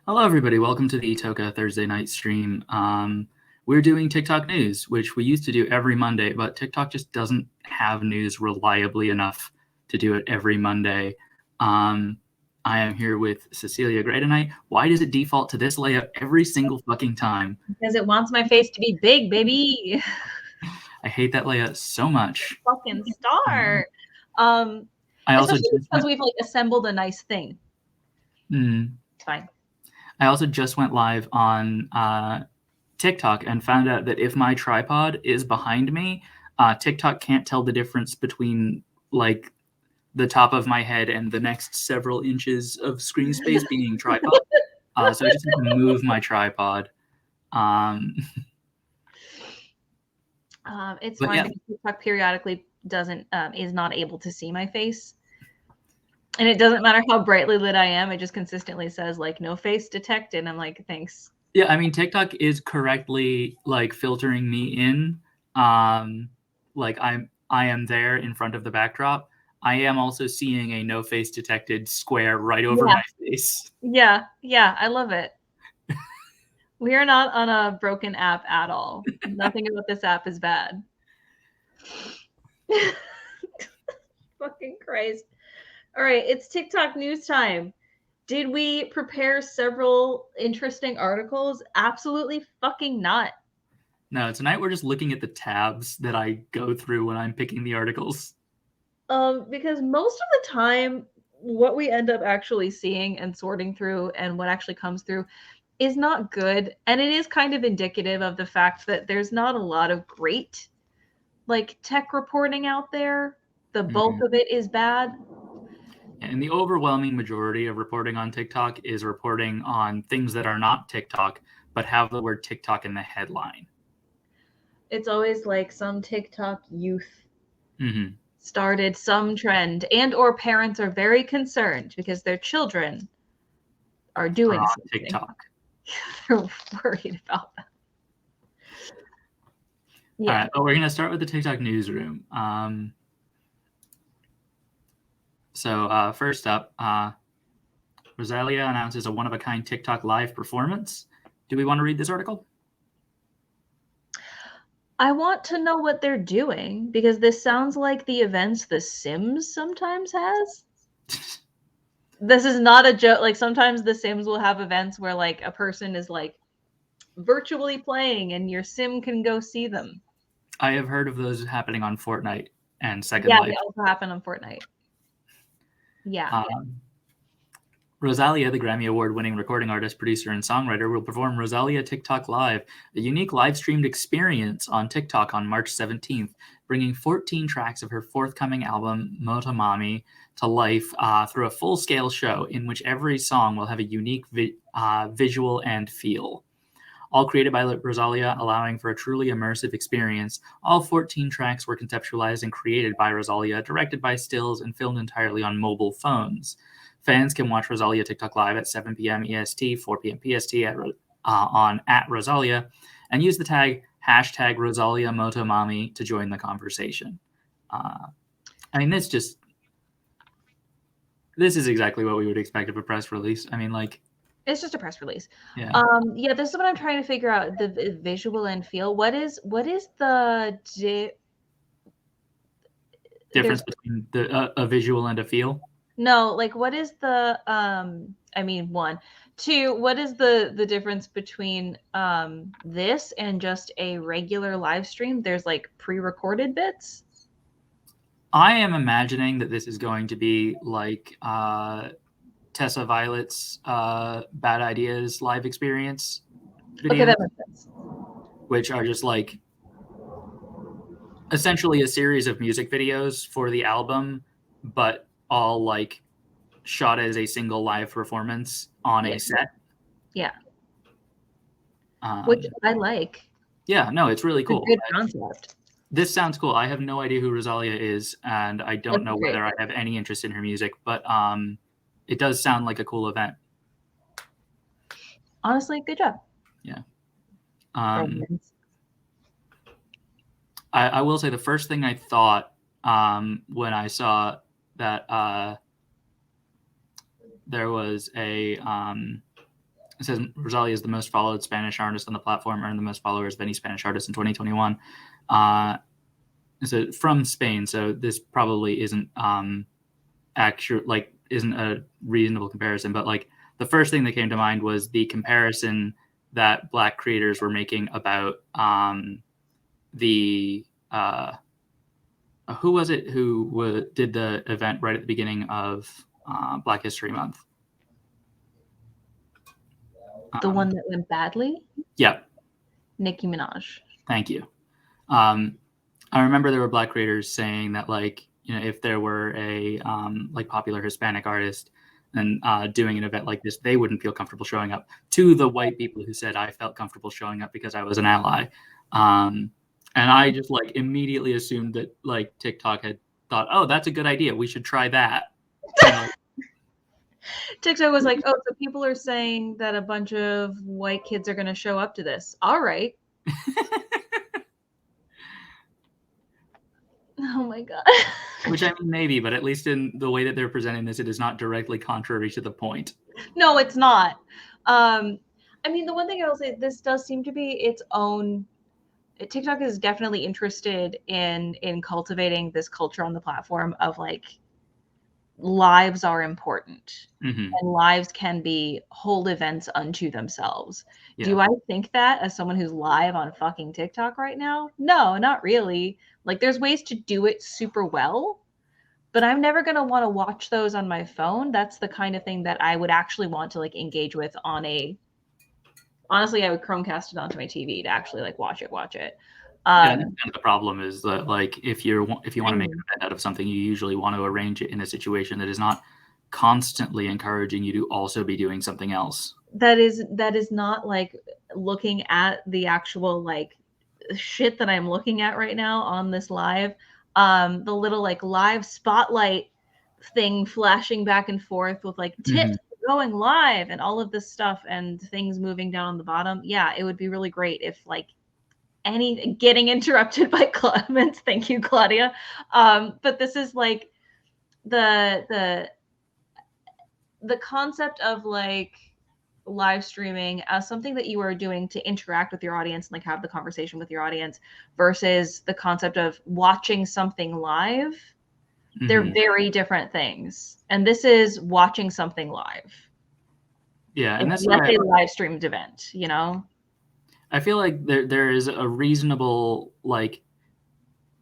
Hello, everybody. Welcome to the Toka Thursday night stream. We're doing TikTok news, which we used to do every Monday, but TikTok just doesn't have news reliably enough to do it every Monday. I am here with Cecelia Gray tonight. Why does it default to this layout every single fucking time? Because it wants my face to be big, baby. I hate that layout so much. Fucking star. I also Especially because we've like assembled a nice thing. It's fine. I also just went live on TikTok and found out that if my tripod is behind me, TikTok can't tell the difference between like the top of my head and the next several inches of screen space being tripod. So I just have to move my tripod. It's fine because TikTok periodically is not able to see my face. And it doesn't matter how brightly lit I am, it just consistently says like no face detected. I'm like, thanks. Yeah, I mean TikTok is correctly like filtering me in. Like I am there in front of the backdrop. I am also seeing a no face detected square right over my face. Yeah, I love it. We are not on a broken app at all. Nothing about this app is bad. Fucking Christ. All right, it's TikTok news time. Did we prepare several interesting articles? Absolutely fucking not. No, tonight we're just looking at the tabs that I go through when I'm picking the articles. Because most of the time, what we end up actually seeing and sorting through and what actually comes through is not good. And it is kind of indicative of the fact that there's not a lot of great like tech reporting out there. The bulk of it is bad. And the overwhelming majority of reporting on TikTok is reporting on things that are not TikTok, but have the word TikTok in the headline. It's always like some TikTok youth started some trend, and or parents are very concerned because their children are doing something. TikTok. They're worried about that. Yeah. All right, but we're going to start with the TikTok newsroom. So first up, Rosalia announces a one-of-a-kind TikTok live performance. Do we want to read this article? I want to know what they're doing because this sounds like the events The Sims sometimes has. This is not a joke. Like sometimes The Sims will have events where like a person is like virtually playing and your sim can go see them. I have heard of those happening on Fortnite and Second Life. Yeah, they also happen on Fortnite. Yeah. Rosalia, the Grammy Award-winning recording artist, producer, and songwriter, will perform Rosalia TikTok Live, a unique live-streamed experience on TikTok on March 17th, bringing 14 tracks of her forthcoming album, Motomami, to life through a full-scale show in which every song will have a unique visual and feel. All created by Rosalia, allowing for a truly immersive experience. All 14 tracks were conceptualized and created by Rosalia, directed by stills, and filmed entirely on mobile phones. Fans can watch Rosalia TikTok Live at 7 p.m. EST, 4 p.m. PST on @Rosalia, and use the tag #Rosalia Motomami to join the conversation. I mean, this is exactly what we would expect of a press release. I mean, like, it's just a press release. Yeah. This is what I'm trying to figure out: the visual and feel. What is the difference between a visual and a feel? No, like what is the I mean, 1. 2, what is the difference between this and just a regular live stream? There's like pre-recorded bits. I am imagining that this is going to be like Tessa Violet's Bad Ideas live experience videos, okay, that makes sense. Which are just like essentially a series of music videos for the album, but all like shot as a single live performance on a set. Yeah. Which I like. Yeah, no, it's really cool. It's a good concept. This sounds cool. I have no idea who Rosalia is, and I don't know whether I have any interest in her music, but it does sound like a cool event. Honestly, good job. Yeah. I will say the first thing I thought when I saw that there was a It says Rosalia is the most followed Spanish artist on the platform, earned the most followers of any Spanish artist in 2021. So from Spain, so this probably isn't isn't a reasonable comparison, but like the first thing that came to mind was the comparison that Black creators were making about the who was it who did the event right at the beginning of Black History Month? The one that went badly? Yeah. Nicki Minaj. Thank you. I remember there were Black creators saying that, like, you know, if there were a like popular Hispanic artist and doing an event like this, they wouldn't feel comfortable showing up. To the white people who said I felt comfortable showing up because I was an ally, and I just like immediately assumed that like TikTok had thought, oh, that's a good idea, we should try that. TikTok was like, oh, so people are saying that a bunch of white kids are going to show up to this. All right. Oh my God. Which, I mean, maybe, but at least in the way that they're presenting this, it is not directly contrary to the point. No, it's not. I mean, the one thing I will say, this does seem to be its own. TikTok is definitely interested in cultivating this culture on the platform of like lives are important, and lives can be whole events unto themselves. Yeah. Do I think that as someone who's live on fucking TikTok right now? No, not really. Like, there's ways to do it super well, but I'm never going to want to watch those on my phone. That's the kind of thing that I would actually want to like engage with on a, honestly, I would Chromecast it onto my TV to actually like watch it. Yeah, and the problem is that, like, if you want to make an event out of something, you usually want to arrange it in a situation that is not constantly encouraging you to also be doing something else. That is not like looking at the actual like shit that I'm looking at right now on this live. The little like live spotlight thing flashing back and forth with like tips going live and all of this stuff and things moving down on the bottom. Yeah, it would be really great if like getting interrupted by comments. Thank you, Claudia. But this is like the concept of like live streaming as something that you are doing to interact with your audience and like have the conversation with your audience versus the concept of watching something live. They're very different things. And this is watching something live. Yeah, and that's a live streamed event, you know? I feel like there is a reasonable, like,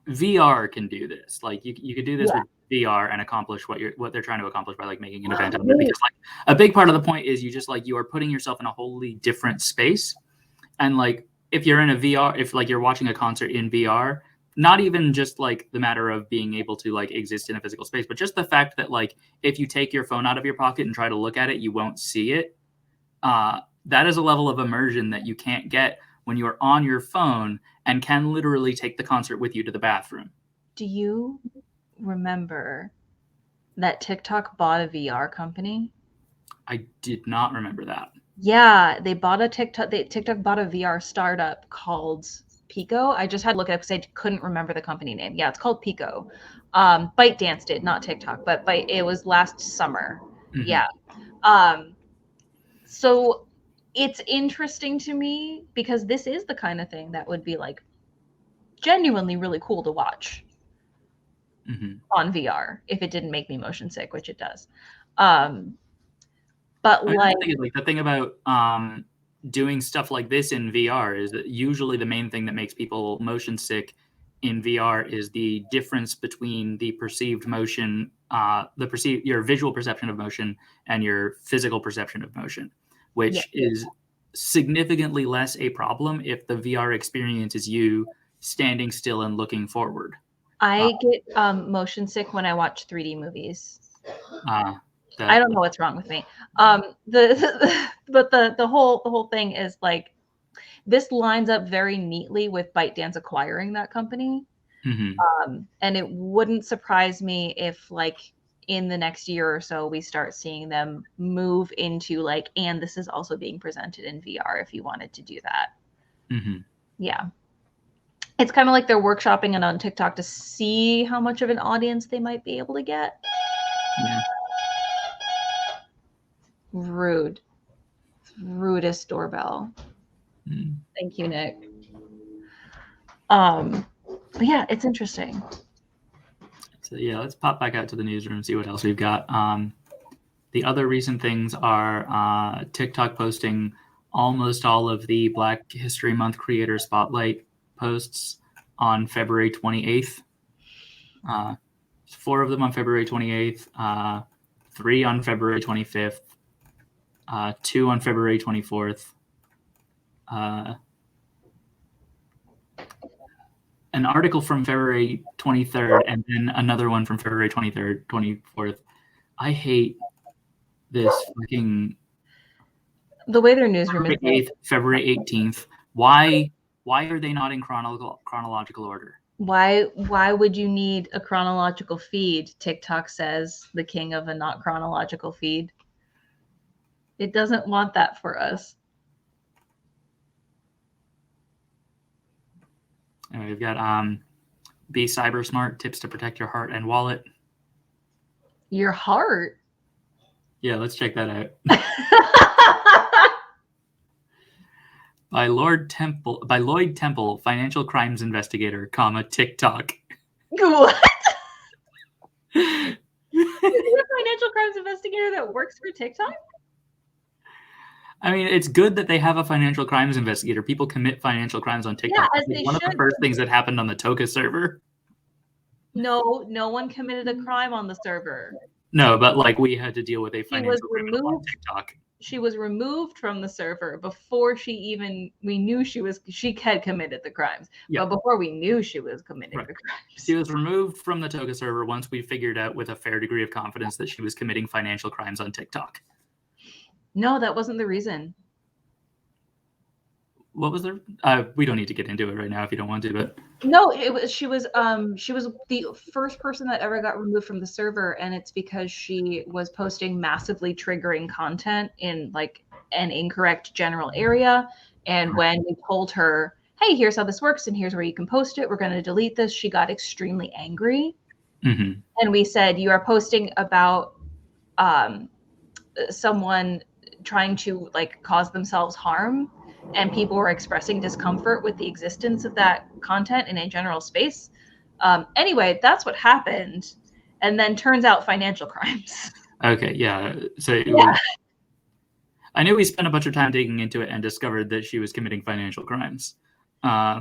VR can do this. Like, you could do this with VR and accomplish what they're trying to accomplish by like making an event out of it. Because like a big part of the point is you are putting yourself in a wholly different space. And like if you're in a VR, if like you're watching a concert in VR, not even just like the matter of being able to like exist in a physical space, but just the fact that like if you take your phone out of your pocket and try to look at it, you won't see it. That is a level of immersion that you can't get when you are on your phone and can literally take the concert with you to the bathroom. Do you remember that TikTok bought a VR company? I did not remember that. Yeah, they bought a TikTok. TikTok bought a VR startup called Pico. I just had to look it up because I couldn't remember the company name. Yeah, it's called Pico. ByteDance did, not TikTok, but it was last summer. Yeah. So it's interesting to me because this is the kind of thing that would be like genuinely really cool to watch on VR if it didn't make me motion sick, which it does. But like the thing about doing stuff like this in VR is that usually the main thing that makes people motion sick in VR is the difference between the perceived motion, your visual perception of motion and your physical perception of motion, which is significantly less a problem if the VR experience is you standing still and looking forward. I get motion sick when I watch 3D movies. I don't know what's wrong with me. But the whole thing is like this lines up very neatly with ByteDance acquiring that company. And it wouldn't surprise me if like in the next year or so we start seeing them move into like, and this is also being presented in VR if you wanted to do that. Yeah. It's kind of like they're workshopping it on TikTok to see how much of an audience they might be able to get. Rude. rudest doorbell. Mm. Thank you, Nick. But yeah, it's interesting. So yeah, let's pop back out to the newsroom and see what else we've got. The other recent things are TikTok posting almost all of the Black History Month Creator Spotlight posts on February 28th. 4 of them on February 28th, 3 on February 25th, 2 on February 24th, an article from February 23rd, and then another one from February 23rd, 24th. I hate this fucking... The way their newsroom is February 8th, February 18th. Why are they not in chronological order? Why would you need a chronological feed? TikTok says the king of a not chronological feed. It doesn't want that for us. And we've got be cyber smart, tips to protect your heart and wallet. Your heart? Yeah, let's check that out. By Lloyd Temple, financial crimes investigator, TikTok. What? Is it a financial crimes investigator that works for TikTok? I mean, it's good that they have a financial crimes investigator. People commit financial crimes on TikTok. Yeah, as they One of the first things that happened on the Toka server. No one committed a crime on the server. No, but like we had to deal with a financial criminal on TikTok. She was removed from the server before we knew she had committed the crimes. Yeah. But before we knew she was committing the crimes. She was removed from the Toka server once we figured out with a fair degree of confidence that she was committing financial crimes on TikTok. No, that wasn't the reason. What was there? We don't need to get into it right now if you don't want to, but no, she was the first person that ever got removed from the server, and it's because she was posting massively triggering content in like an incorrect general area. And when we told her, hey, here's how this works and here's where you can post it, we're going to delete this, she got extremely angry. Mm-hmm. And we said, you are posting about someone trying to like cause themselves harm, and people were expressing discomfort with the existence of that content in a general space. Anyway, that's what happened. And then turns out financial crimes. Okay, yeah. So I knew we spent a bunch of time digging into it and discovered that she was committing financial crimes. Yeah,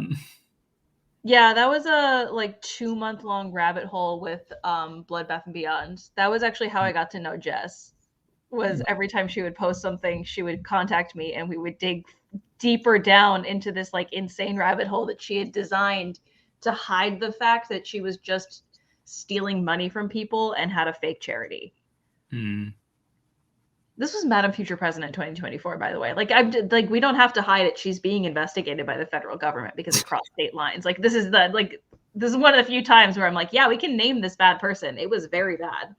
that was a like 2-month-long rabbit hole with Bloodbath and Beyond. That was actually how I got to know Jess. Was every time she would post something, she would contact me and we would dig deeper down into this like insane rabbit hole that she had designed to hide the fact that she was just stealing money from people and had a fake charity. This was Madam Future President 2024, by the way. Like we don't have to hide it. She's being investigated by the federal government because it crossed state lines. Like this is one of the few times where I'm like, yeah, we can name this bad person. It was very bad.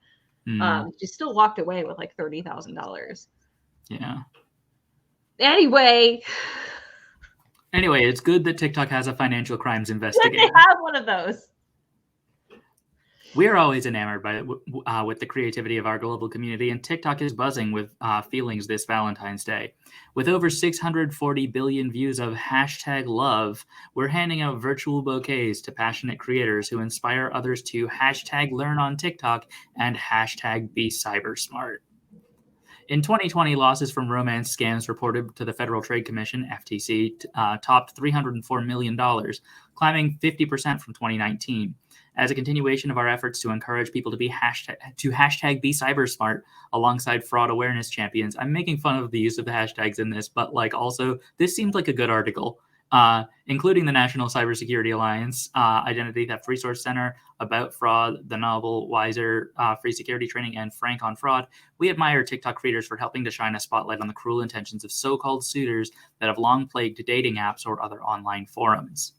She still walked away with like $30,000. Yeah. Anyway, it's good that TikTok has a financial crimes investigator. They have one of those. We're always enamored by with the creativity of our global community, and TikTok is buzzing with feelings this Valentine's Day. With over 640 billion views of #love, we're handing out virtual bouquets to passionate creators who inspire others to #learn on TikTok and #be cybersmart. In 2020, losses from romance scams reported to the Federal Trade Commission, FTC, topped $304 million, climbing 50% from 2019. As a continuation of our efforts to encourage people to be be cybersmart alongside fraud awareness champions, I'm making fun of the use of the hashtags in this, but like also this seemed like a good article, including the National Cybersecurity Alliance, Identity Theft Resource Center, About Fraud, the novel Wiser, Free Security Training, and Frank on Fraud. We admire TikTok creators for helping to shine a spotlight on the cruel intentions of so-called suitors that have long plagued dating apps or other online forums.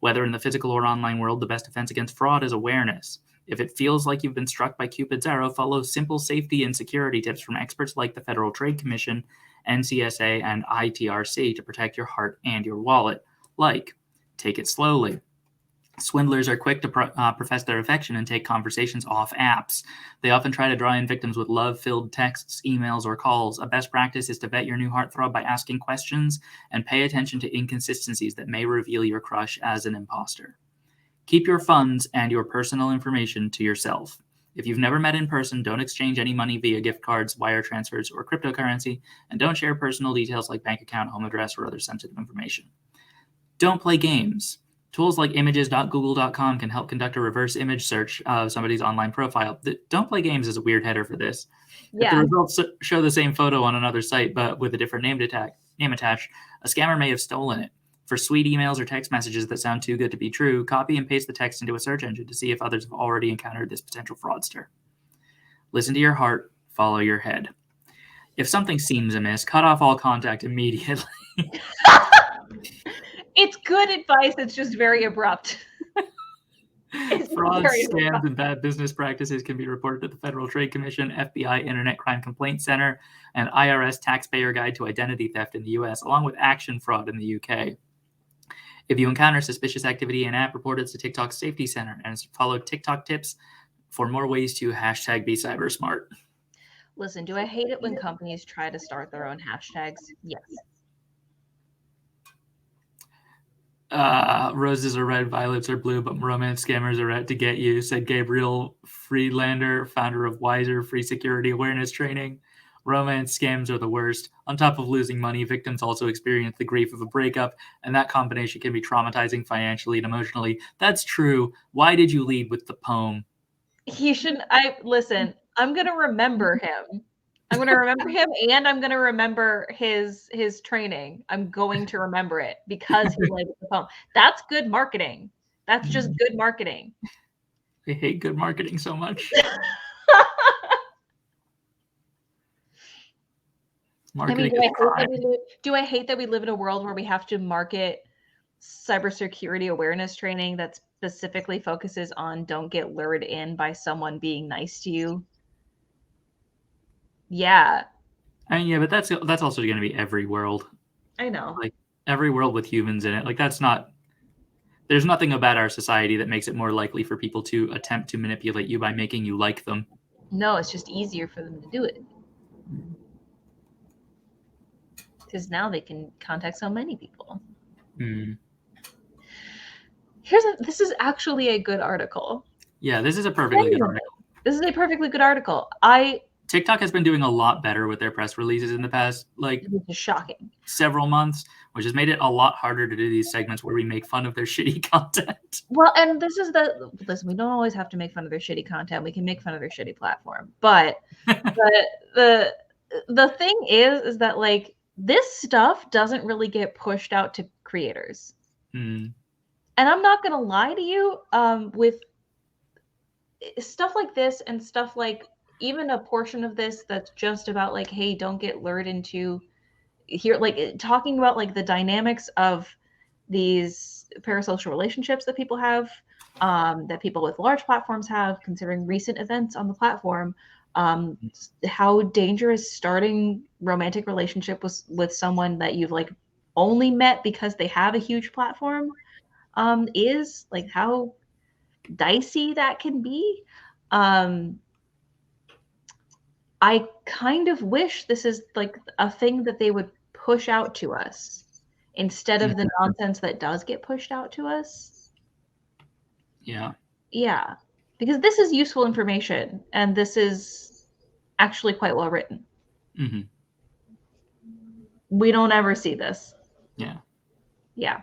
Whether in the physical or online world, the best defense against fraud is awareness. If it feels like you've been struck by Cupid's arrow, follow simple safety and security tips from experts like the Federal Trade Commission, NCSA, and ITRC to protect your heart and your wallet. Like, take it slowly. Swindlers are quick to profess their affection and take conversations off apps. They often try to draw in victims with love-filled texts, emails, or calls. A best practice is to vet your new heartthrob by asking questions and pay attention to inconsistencies that may reveal your crush as an imposter. Keep your funds and your personal information to yourself. If you've never met in person, don't exchange any money via gift cards, wire transfers, or cryptocurrency, and don't share personal details like bank account, home address, or other sensitive information. Don't play games. Tools like images.google.com can help conduct a reverse image search of somebody's online profile. Don't play games is a weird header for this. If the results show the same photo on another site but with a different name attached, a scammer may have stolen it. For sweet emails or text messages that sound too good to be true, copy and paste the text into a search engine to see if others have already encountered this potential fraudster. Listen to your heart, follow your head. If something seems amiss, cut off all contact immediately. It's good advice. It's just very abrupt. Fraud, scams, and bad business practices can be reported to the Federal Trade Commission, FBI Internet Crime Complaint Center, and IRS Taxpayer Guide to Identity Theft in the US, along with Action Fraud in the UK. If you encounter suspicious activity in an app, report it to TikTok's Safety Center and follow TikTok tips for more ways to #BeCybersmart. Listen, do I hate it when companies try to start their own hashtags? Yes. Roses are red, violets are blue, but romance scammers are out to get you, said Gabriel Friedlander, founder of Wiser Free Security Awareness Training. Romance scams are the worst. On top of losing money, victims also experience the grief of a breakup, and that combination can be traumatizing financially and emotionally. That's true. Why did you lead with the poem? Listen, I'm going to remember him. I'm going to remember him, and I'm going to remember his training. I'm going to remember it because he led with the poem. That's good marketing. That's just good marketing. I hate good marketing so much. Marketing do I hate that we live in a world where we have to market cybersecurity awareness training that specifically focuses on don't get lured in by someone being nice to you? Yeah. I mean, yeah, but that's also going to be every world. I know. Like every world with humans in it. Like there's nothing about our society that makes it more likely for people to attempt to manipulate you by making you like them. No, it's just easier for them to do it. Because now they can contact so many people. This is actually a good article. Yeah, this is a perfectly good article. This is a perfectly good article. TikTok has been doing a lot better with their press releases in the past, shocking, several months, which has made it a lot harder to do these segments where we make fun of their shitty content. Well, and listen, we don't always have to make fun of their shitty content. We can make fun of their shitty platform. But the thing is that like this stuff doesn't really get pushed out to creators. And I'm not going to lie to you, with stuff like this and stuff like even a portion of this that's just about like, hey, don't get lured into here, like talking about like the dynamics of these parasocial relationships that people have, that people with large platforms have, considering recent events on the platform, how dangerous starting romantic relationship with someone that you've like only met because they have a huge platform is, like how dicey that can be. I kind of wish this is like a thing that they would push out to us instead of the nonsense that does get pushed out to us. Yeah. Yeah. Because this is useful information and this is actually quite well written. We don't ever see this. Yeah. Yeah.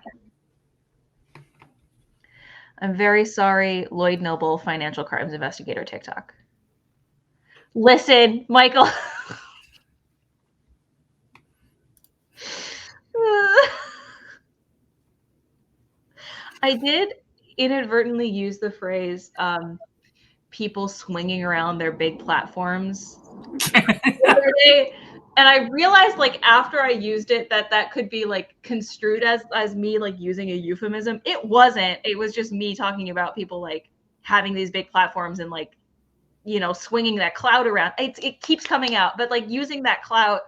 I'm very sorry, Lloyd Noble, financial crimes investigator, TikTok. Listen, Michael. I did inadvertently use the phrase people swinging around their big platforms the other day, and I realized like after I used it that could be like construed as me like using a euphemism. It wasn't. It was just me talking about people like having these big platforms and like, you know, swinging that clout around. It keeps coming out, but like using that clout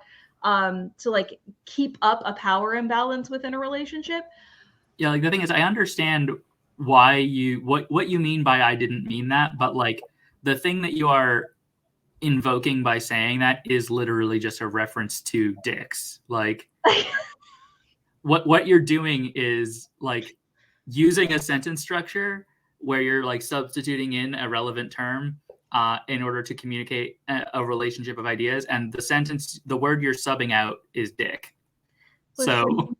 to like keep up a power imbalance within a relationship. Yeah, like the thing is, I understand why you what you mean by I didn't mean that, but like the thing that you are invoking by saying that is literally just a reference to dicks. Like what you're doing is like using a sentence structure where you're like substituting in a relevant term in order to communicate a relationship of ideas, and the word you're subbing out is dick. So Listen,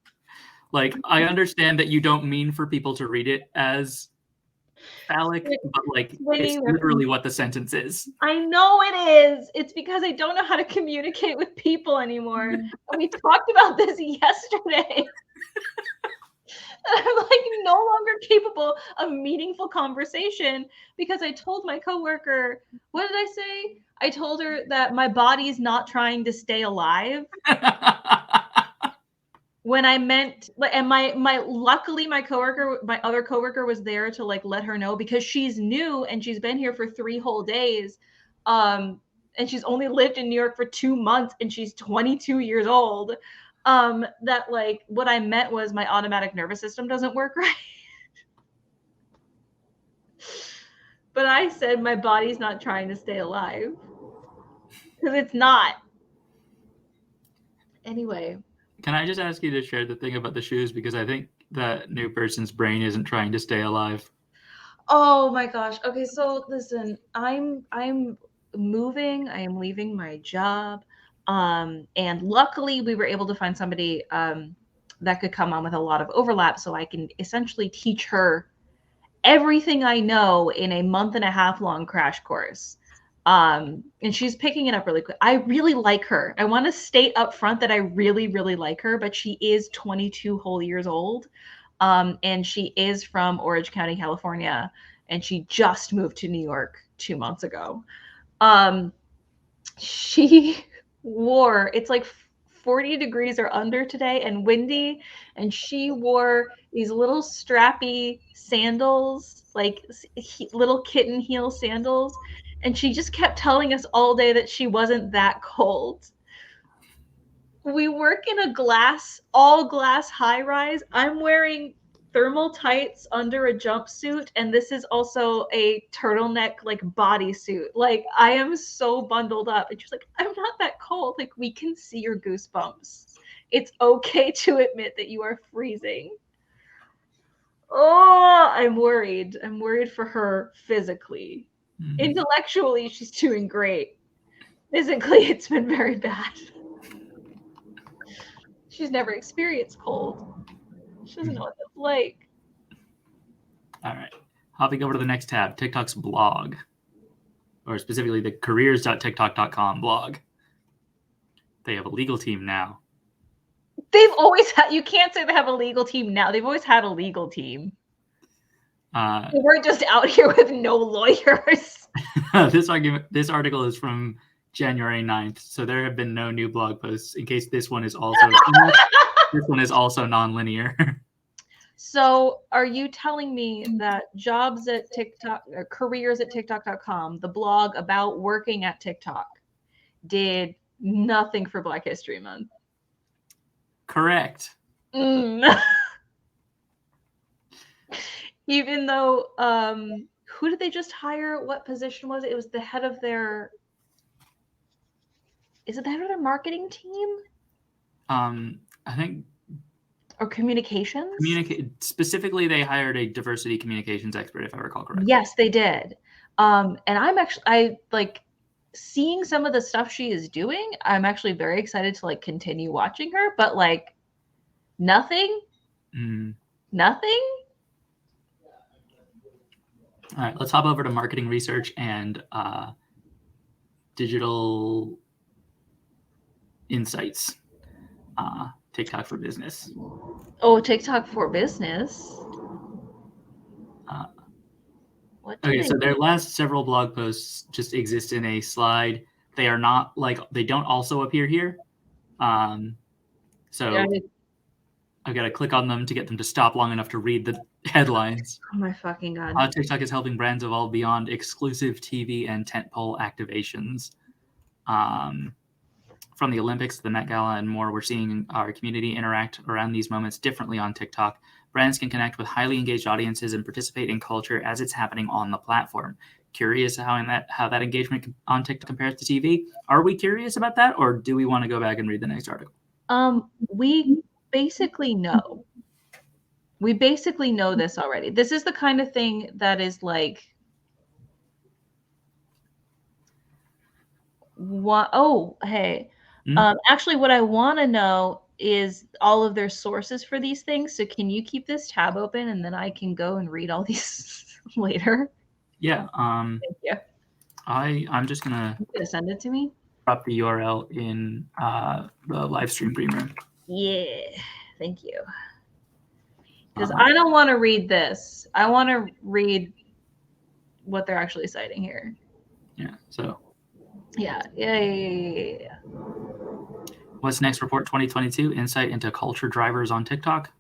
like I understand that you don't mean for people to read it as phallic, but like it's sweetie, literally what the sentence is. I know it is. It's because I don't know how to communicate with people anymore. And we talked about this yesterday. I'm like no longer capable of meaningful conversation because I told my coworker, what did I say? I told her that my body's not trying to stay alive. When I meant, and my luckily my other coworker was there to like let her know because she's new and she's been here for 3 whole days. And she's only lived in New York for 2 months and she's 22 years old. That like what I meant was my automatic nervous system doesn't work right. But I said my body's not trying to stay alive. Because it's not. Anyway. Can I just ask you to share the thing about the shoes? Because I think that new person's brain isn't trying to stay alive. Oh my gosh. Okay, so listen, I'm moving. I am leaving my job. And luckily we were able to find somebody that could come on with a lot of overlap so I can essentially teach her everything I know in a month and a half long crash course. And she's picking it up really quick. I really like her. I want to state up front that I really, really like her, but she is 22 whole years old. And she is from Orange County, California, and she just moved to New York 2 months ago. She wore, it's like 40 degrees or under today and windy, and she wore these little strappy sandals, like little kitten heel sandals, and she just kept telling us all day that she wasn't that cold. We work in a all glass high rise. I'm wearing thermal tights under a jumpsuit, and this is also a turtleneck like bodysuit. Like I am so bundled up. And she's like, I'm not that cold. Like we can see your goosebumps. It's okay to admit that you are freezing. Oh, I'm worried. I'm worried for her physically. Mm-hmm. Intellectually, she's doing great. Physically, it's been very bad. She's never experienced cold. She doesn't know what that's like. All right. Hopping over to the next tab, TikTok's blog, or specifically the careers.tiktok.com blog. They have a legal team now. They've always had, you can't say they have a legal team now. They've always had a legal team. We're just out here with no lawyers. This article is from January 9th, so there have been no new blog posts in case this one is also this one is also non-linear. So are you telling me that jobs at TikTok or careers at TikTok.com, the blog about working at TikTok, did nothing for Black History Month? Correct. Even though who did they just hire? What position was it? It was the head of their, is it the head of their marketing team? I think, or communications? Specifically, they hired a diversity communications expert, if I recall correctly. Yes, they did. And I like seeing some of the stuff she is doing. I'm actually very excited to like continue watching her, but like nothing. Nothing. All right, let's hop over to marketing research and digital insights. TikTok for business. Oh, TikTok for business. Okay, so their last several blog posts just exist in a slide. They are not like, they don't also appear here. So yeah, I've got to click on them to get them to stop long enough to read the headlines. Oh my fucking God. TikTok is helping brands evolve beyond exclusive TV and tentpole activations. From the Olympics to the Met Gala and more, we're seeing our community interact around these moments differently on TikTok. Brands can connect with highly engaged audiences and participate in culture as it's happening on the platform. Curious how that engagement on TikTok compares to TV? Are we curious about that, or do we want to go back and read the next article? We basically know. We basically know this already. This is the kind of thing that is like, hey. Actually, what I want to know is all of their sources for these things. So can you keep this tab open and then I can go and read all these later? Yeah. Thank you. I'm just gonna send it to me. Drop the URL in the live stream green room. Yeah, thank you. Because I don't want to read this. I want to read what they're actually citing here. Yeah. So. Yeah. What's next? Report 2022 insight into culture drivers on TikTok.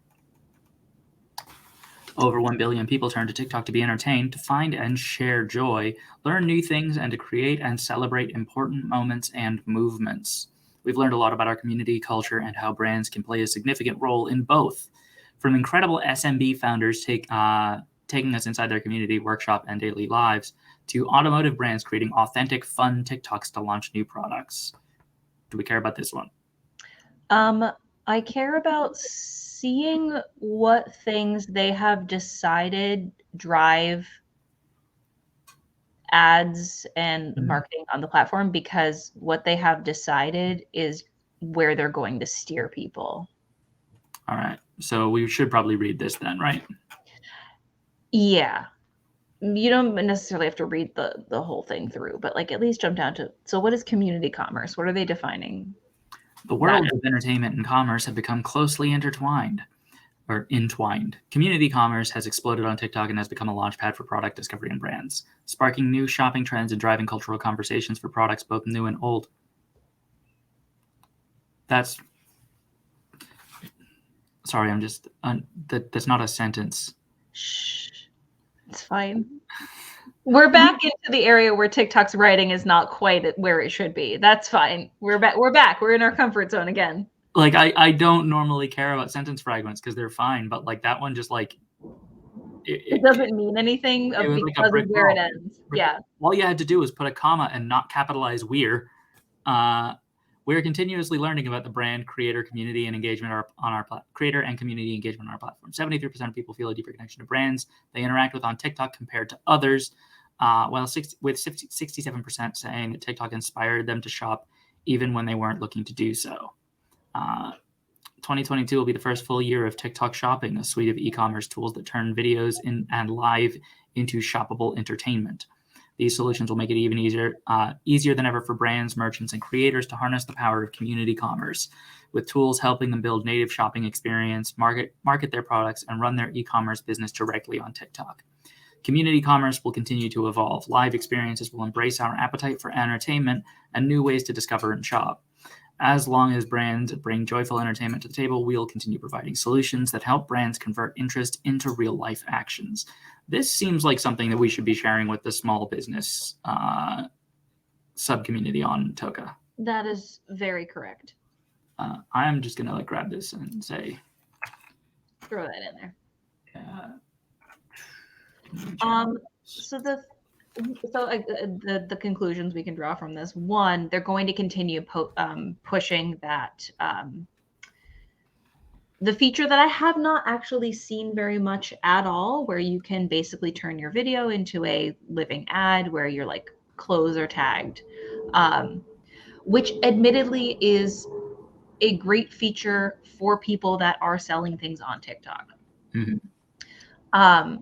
Over 1 billion people turn to TikTok to be entertained, to find and share joy, learn new things, and to create and celebrate important moments and movements. We've learned a lot about our community, culture, and how brands can play a significant role in both. From incredible SMB founders taking us inside their community, workshop, and daily lives, to automotive brands creating authentic, fun TikToks to launch new products. Do we care about this one? I care about seeing what things they have decided drive ads and marketing on the platform, because what they have decided is where they're going to steer people. All right. So we should probably read this then, right? Yeah. You don't necessarily have to read the whole thing through, but like at least jump down to, so what is community commerce? What are they defining? The worlds of entertainment and commerce have become closely entwined. Community commerce has exploded on TikTok and has become a launchpad for product discovery and brands, sparking new shopping trends and driving cultural conversations for products both new and old. That's not a sentence. Shh. It's fine. We're back into the area where TikTok's writing is not quite where it should be. That's fine. We're back. We're in our comfort zone again. Like I don't normally care about sentence fragments because they're fine, but like that one just like it doesn't mean anything because of where it ends. Yeah. All you had to do was put a comma and not capitalize we're. We're continuously learning about the brand, creator, community, and engagement on our creator and community engagement on our platform. 73% of people feel a deeper connection to brands they interact with on TikTok compared to others, while 67% saying that TikTok inspired them to shop even when they weren't looking to do so. 2022 will be the first full year of TikTok Shopping, a suite of e-commerce tools that turn videos and live into shoppable entertainment. These solutions will make it even easier than ever for brands, merchants, and creators to harness the power of community commerce, with tools helping them build native shopping experience, market their products, and run their e-commerce business directly on TikTok. Community commerce will continue to evolve. Live experiences will embrace our appetite for entertainment and new ways to discover and shop. As long as brands bring joyful entertainment to the table, we'll continue providing solutions that help brands convert interest into real-life actions. This seems like something that we should be sharing with the small business sub-community on Toka. That is very correct. I'm just going to grab this and say... Throw that in there. So the conclusions we can draw from this: one, they're going to continue pushing that the feature that I have not actually seen very much at all, where you can basically turn your video into a living ad where your like clothes are tagged, which admittedly is a great feature for people that are selling things on TikTok. Mm-hmm.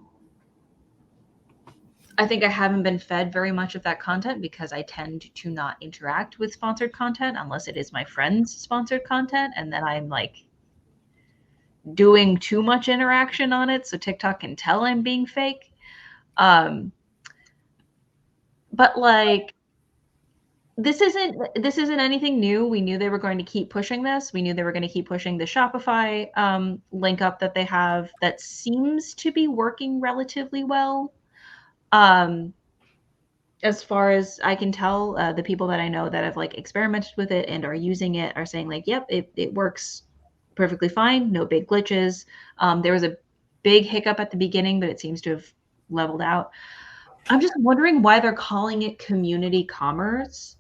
I think I haven't been fed very much of that content because I tend to not interact with sponsored content unless it is my friend's sponsored content, and then I'm like doing too much interaction on it so TikTok can tell I'm being fake. But like this isn't anything new. We knew they were going to keep pushing this. We knew they were going to keep pushing the Shopify link up that they have that seems to be working relatively well. As far as I can tell, the people that I know that have like experimented with it and are using it are saying like, yep, it works perfectly fine, no big glitches. There was a big hiccup at the beginning, but it seems to have leveled out. I'm just wondering why they're calling it community commerce.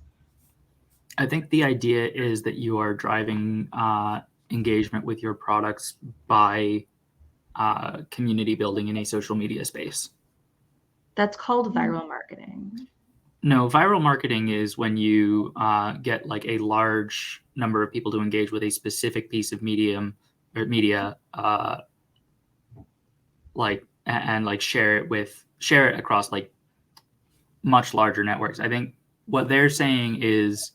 I think the idea is that you are driving engagement with your products by community building in a social media space. That's called viral marketing. No, viral marketing is when you get like a large number of people to engage with a specific piece of medium or media, like and like share it across like much larger networks. I think what they're saying is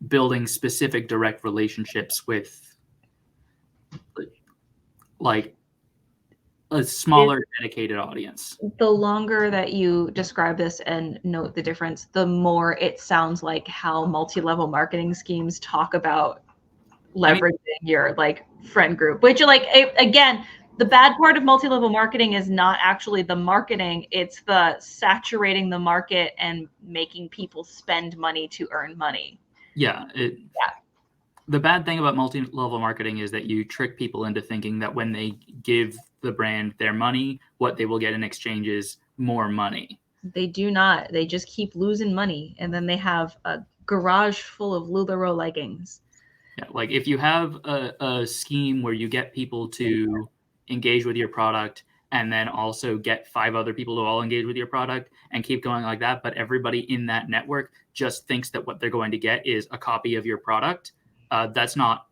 building specific direct relationships with like a smaller dedicated audience. The longer that you describe this and note the difference, the more it sounds like how multi-level marketing schemes talk about leveraging your like friend group, which like again, the bad part of multi-level marketing is not actually the marketing, it's the saturating the market and making people spend money to earn money. Yeah. The bad thing about multi-level marketing is that you trick people into thinking that when they give the brand their money, what they will get in exchange is more money. They do not. They just keep losing money, and then they have a garage full of LuLaRoe leggings. Yeah, like if you have a scheme where you get people to engage with your product and then also get 5 other people to all engage with your product and keep going like that, but everybody in that network just thinks that what they're going to get is a copy of your product, that's not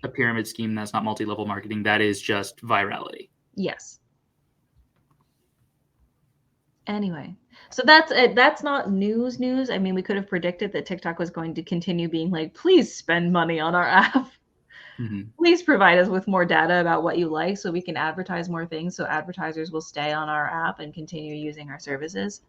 a pyramid scheme. That's not multi-level marketing. That is just virality. Yes. Anyway, so that's it. That's not news. I mean, we could have predicted that TikTok was going to continue being like, please spend money on our app. Mm-hmm. Please provide us with more data about what you like so we can advertise more things so advertisers will stay on our app and continue using our services.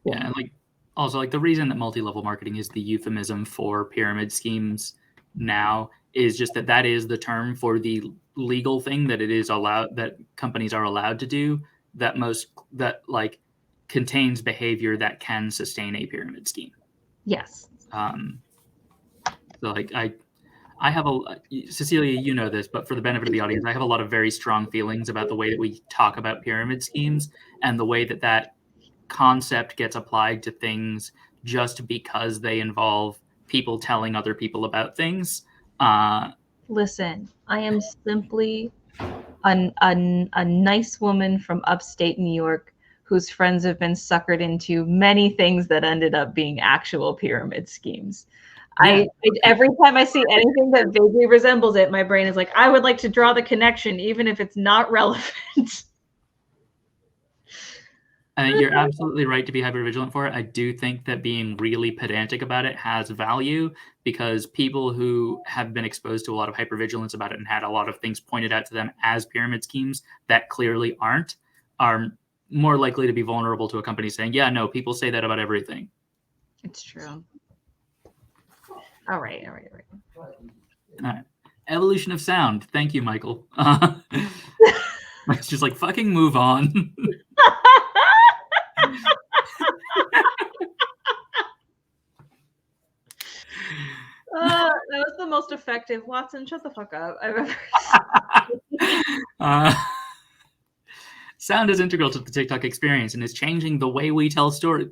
Yeah, and like also like the reason that multi-level marketing is the euphemism for pyramid schemes now is just that is the term for the legal thing that it is allowed that companies are allowed to do that like contains behavior that can sustain a pyramid scheme. Yes. So like I have Cecelia, you know this, but for the benefit of the audience, I have a lot of very strong feelings about the way that we talk about pyramid schemes and the way that concept gets applied to things just because they involve people telling other people about things. Listen, I am simply a nice woman from upstate New York whose friends have been suckered into many things that ended up being actual pyramid schemes. Yeah. Every time I see anything that vaguely resembles it, my brain is like, I would like to draw the connection, even if it's not relevant. You're absolutely right to be hypervigilant for it. I do think that being really pedantic about it has value because people who have been exposed to a lot of hypervigilance about it and had a lot of things pointed out to them as pyramid schemes that clearly aren't are more likely to be vulnerable to a company saying, yeah, no, people say that about everything. It's true. All right. All right. Evolution of sound. Thank you, Michael. It's just like fucking move on. That was the most effective. Watson, shut the fuck up I've ever Sound is integral to the TikTok experience and is changing the way we tell stories.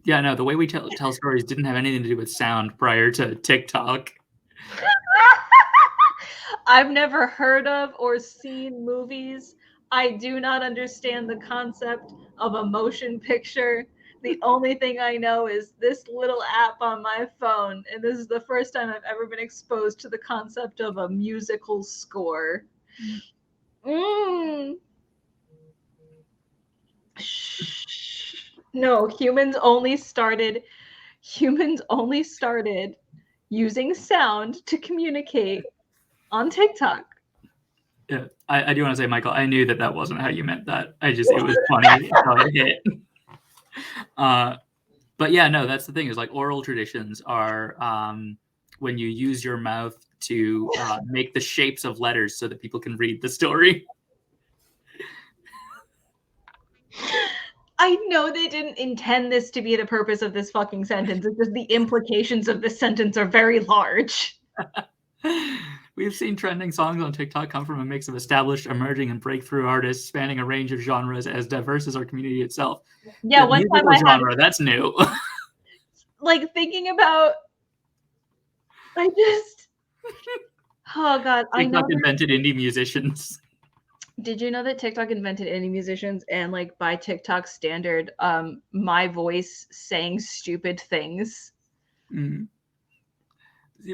Yeah, no, the way we tell stories didn't have anything to do with sound prior to TikTok. I've never heard of or seen movies. I do not understand the concept of a motion picture. The only thing I know is this little app on my phone, and this is the first time I've ever been exposed to the concept of a musical score. No, humans only started using sound to communicate on TikTok. Yeah, I do want to say, Michael, I knew that wasn't how you meant that. It was funny how it hit. But yeah, no, that's the thing is like oral traditions are when you use your mouth to make the shapes of letters so that people can read the story. I know they didn't intend this to be the purpose of this fucking sentence. It's just the implications of this sentence are very large. We've seen trending songs on TikTok come from a mix of established, emerging, and breakthrough artists spanning a range of genres as diverse as our community itself. Yeah, The one time musical I had genre, that's new. like thinking about I just oh god, I know TikTok that invented indie musicians. did you know that TikTok invented indie musicians and like by TikTok standard, my voice saying stupid things? Mm.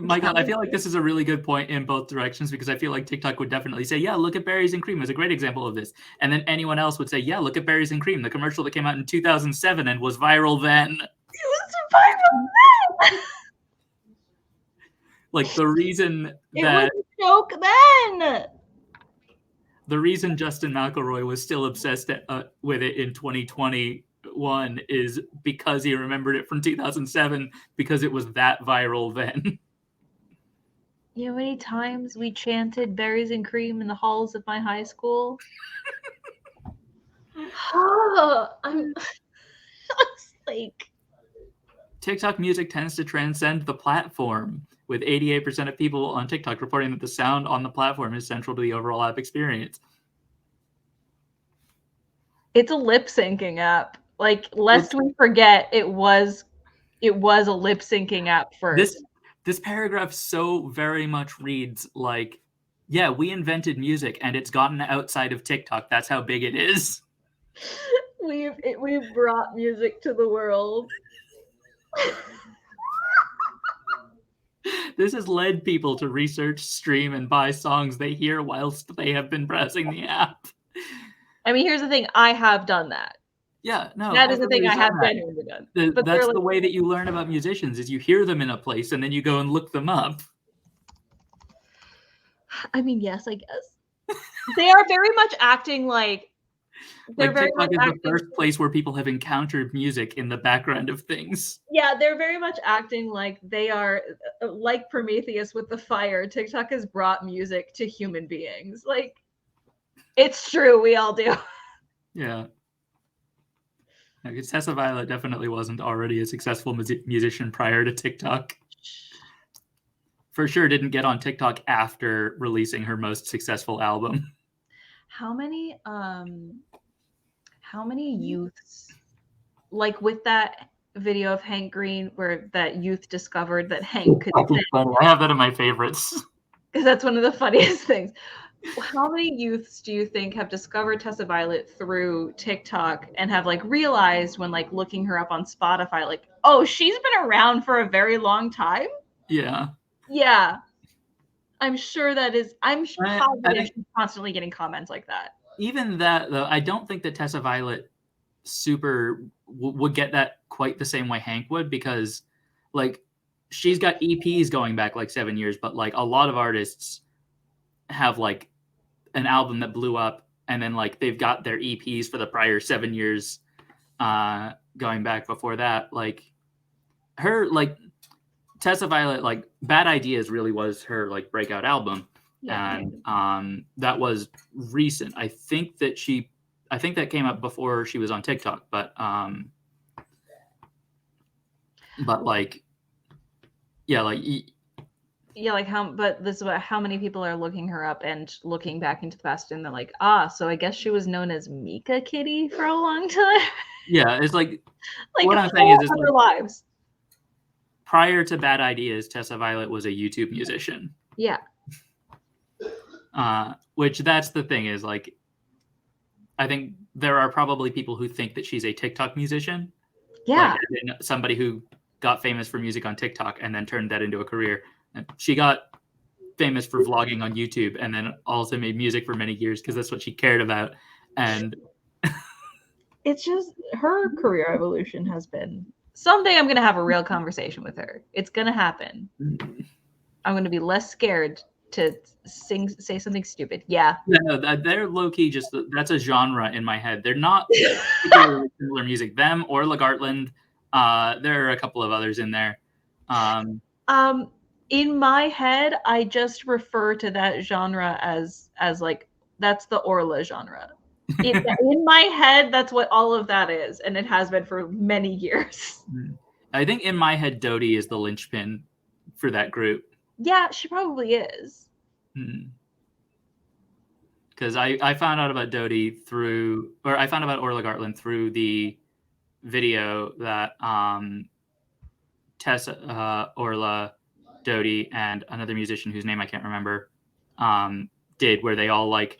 Michael, I feel like this is a really good point in both directions because I feel like TikTok would definitely say, yeah, look at Berries and Cream is a great example of this. And then anyone else would say, yeah, look at Berries and Cream, the commercial that came out in 2007 and was viral then. It was viral then. Like the reason It was that a joke then. the reason Justin McElroy was still obsessed with it in 2021 is because he remembered it from 2007 because it was that viral then. You know how many times we chanted Berries and Cream in the halls of my high school? I'm like TikTok music tends to transcend the platform, with 88% of people on TikTok reporting that the sound on the platform is central to the overall app experience. it's a lip syncing app. Like, lest we forget, it was a lip syncing app first. This paragraph so very much reads like, yeah, we invented music and it's gotten outside of TikTok. That's how big it is. We've brought music to the world. This has led people to research, stream, and buy songs they hear whilst they have been browsing the app. I mean, here's the thing, I have done that. Yeah, no. That is the thing I have genuinely done. But that's the way that you learn about musicians is you hear them in a place and then you go and look them up. I mean, yes, I guess. They are very much acting like they're very TikTok much is the first place where people have encountered music in the background of things. Yeah, they're very much acting like they are like Prometheus with the fire. TikTok has brought music to human beings. Like, it's true, we all do. Yeah. Because Tessa Violet definitely wasn't already a successful musician prior to TikTok. For sure didn't get on TikTok after releasing her most successful album. How many youths, like with that video of Hank Green where that youth discovered that Hank could sing? I have that in my favorites. Because that's one of the funniest things. How many youths do you think have discovered Tessa Violet through TikTok and have like realized when like looking her up on Spotify, like, oh, she's been around for a very long time? Yeah. Yeah. I'm sure that is, I'm positive she's constantly getting comments like that. Even that, though, I don't think that Tessa Violet would get that quite the same way Hank would, because like she's got EPs going back like 7 years, but like a lot of artists have like an album that blew up and then like they've got their EPs for the prior 7 years going back before that. Like her, like Tessa Violet, like Bad Ideas really was her like breakout album. Yeah. And that was recent. I think that came up before she was on TikTok, but like, yeah, like yeah, like but this is about how many people are looking her up and looking back into the past and they're like, so I guess she was known as Mika Kitty for a long time. Yeah, it's like what I'm saying is like, lives. Prior to Bad Ideas, Tessa Violet was a YouTube musician. Yeah. Which that's the thing is like, I think there are probably people who think that she's a TikTok musician. Yeah. Like, somebody who got famous for music on TikTok and then turned that into a career. And she got famous for vlogging on YouTube and then also made music for many years because that's what she cared about. And it's just her career evolution has been. Someday I'm going to have a real conversation with her. It's going to happen. I'm going to be less scared to say something stupid. Yeah. No, they're low-key just, that's a genre in my head. They're not particularly similar music. Them or Lagartland. There are a couple of others in there. In my head, I just refer to that genre as like, that's the Orla genre. In my head, that's what all of that is, and it has been for many years. I think in my head, Dodie is the linchpin for that group. Yeah, she probably is. Because I found out about Dodie I found out about Orla Gartland through the video that Tessa, Orla, Dodie, and another musician whose name I can't remember did, where they all like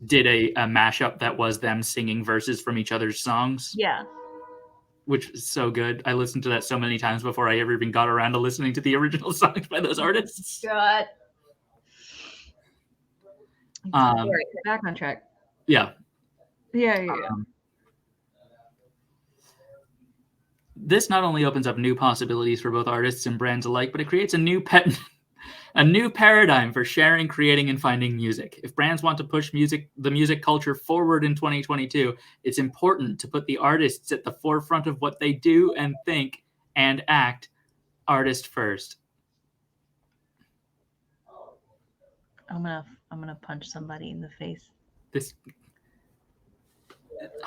did a mashup that was them singing verses from each other's songs. Yeah. Which is so good. I listened to that so many times before I ever even got around to listening to the original songs by those artists. God. All right, back on track. Yeah. Yeah. This not only opens up new possibilities for both artists and brands alike, but it creates a new paradigm for sharing, creating, and finding music. If brands want to push the music culture forward in 2022, it's important to put the artists at the forefront of what they do and think and act, artist first. I'm gonna punch somebody in the face. This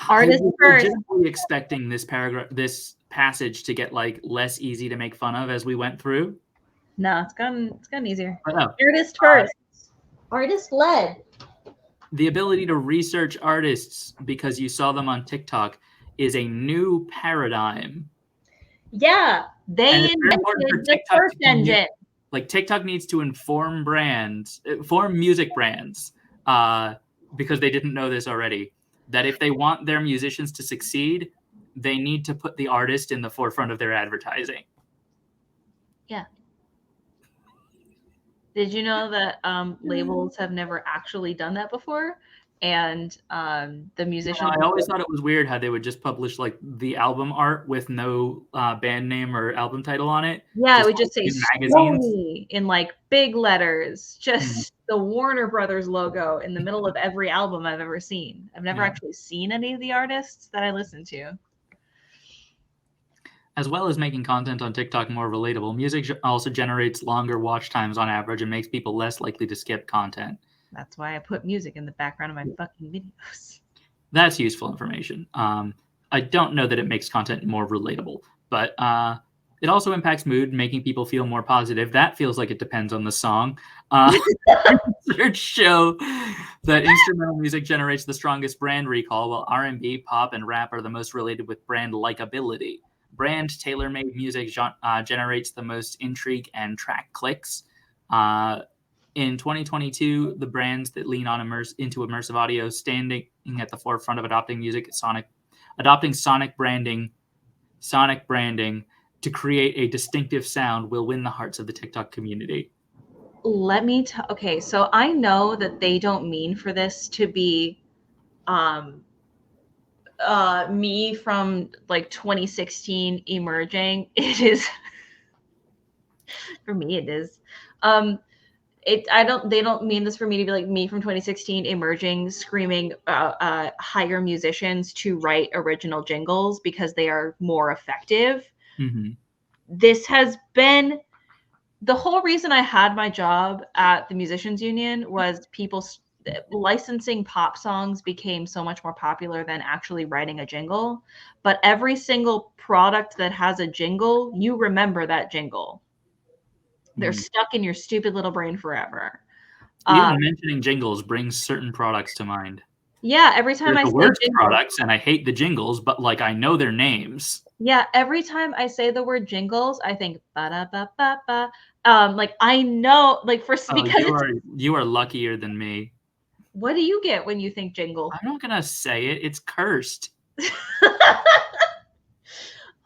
artist first. I was legitimately expecting this passage to get like less easy to make fun of as we went through. No, it's gotten easier. No. Artist first. Artist led. The ability to research artists because you saw them on TikTok is a new paradigm. Yeah, they invented the search engine. Like TikTok needs to inform music brands, because they didn't know this already, that if they want their musicians to succeed, they need to put the artist in the forefront of their advertising. Yeah. Did you know that labels have never actually done that before? And the musicians. I always thought it was weird how they would just publish like the album art with no band name or album title on it. Yeah, it would just say Sony in like big letters, just the Warner Brothers logo in the middle of every album I've ever seen. I've never actually seen any of the artists that I listen to. As well as making content on TikTok more relatable, music also generates longer watch times on average and makes people less likely to skip content. That's why I put music in the background of my fucking videos. That's useful information. I don't know that it makes content more relatable, but it also impacts mood, making people feel more positive. That feels like it depends on the song. Research show that instrumental music generates the strongest brand recall, while R&B, pop, and rap are the most related with brand likability. Brand tailor-made music generates the most intrigue and track clicks. In 2022, the brands that lean on into immersive audio standing at the forefront of adopting sonic branding to create a distinctive sound will win the hearts of the TikTok community. Let me tell. Okay, so I know that they don't mean for this to be me from like 2016 emerging. It is for me. It is. They don't mean this for me to be like me from 2016 emerging, screaming hire musicians to write original jingles because they are more effective. Mm-hmm. This has been the whole reason I had my job at the Musicians Union was people licensing pop songs became so much more popular than actually writing a jingle. But every single product that has a jingle, you remember that jingle. They're stuck in your stupid little brain forever. Even mentioning jingles brings certain products to mind. Yeah, every time I say worst products, and I hate the jingles, but like I know their names. Yeah, every time I say the word jingles, I think ba da ba ba ba. Like I know, like because you are luckier than me. What do you get when you think jingle? I'm not gonna say it. It's cursed.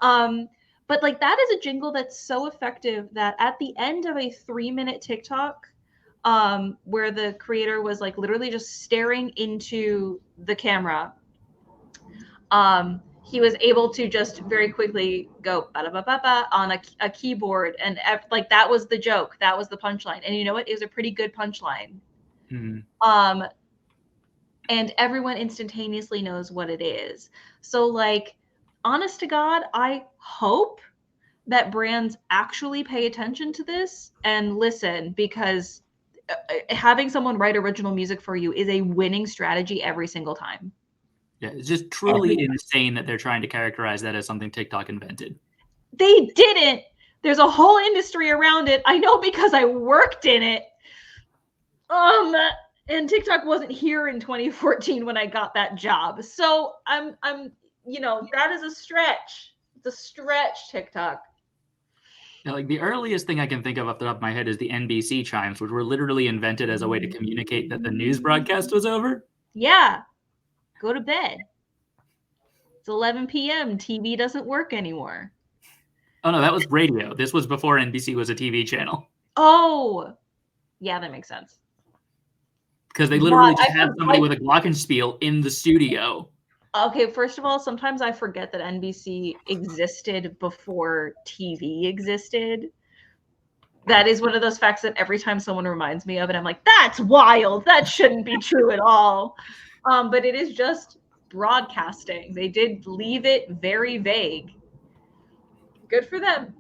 But like that is a jingle that's so effective that at the end of a 3-minute TikTok, where the creator was like literally just staring into the camera, he was able to just very quickly go ba-da-ba-ba-ba on a keyboard, and like that was the joke, that was the punchline, and you know what? It was a pretty good punchline. Mm-hmm. And everyone instantaneously knows what it is. So like, honest to God, I hope that brands actually pay attention to this and listen, because having someone write original music for you is a winning strategy every single time. Yeah, it's just truly insane that they're trying to characterize that as something TikTok invented. They didn't. There's a whole industry around it. I know because I worked in it. And TikTok wasn't here in 2014 when I got that job. So I'm that is a stretch. It's a stretch, TikTok. Yeah, like the earliest thing I can think of off the top of my head is the NBC chimes, which were literally invented as a way to communicate that the news broadcast was over. Yeah. Go to bed. It's 11 p.m. TV doesn't work anymore. Oh no, that was radio. This was before NBC was a TV channel. Oh, yeah, that makes sense. Because they literally just had somebody with a glockenspiel in the studio. Okay, first of all, sometimes I forget that NBC existed before TV existed. That is one of those facts that every time someone reminds me of it, I'm like, that's wild. That shouldn't be true at all. But it is just broadcasting. They did leave it very vague. Good for them.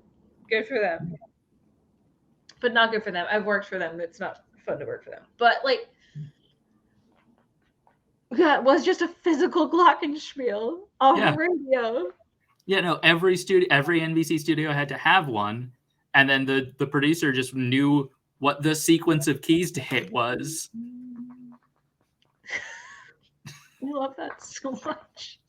Good for them. But not good for them. I've worked for them. It's not fun to work for them. But like, that was just a physical glockenspiel on radio. Yeah, no, every NBC studio had to have one, and then the producer just knew what the sequence of keys to hit was. I love that so much.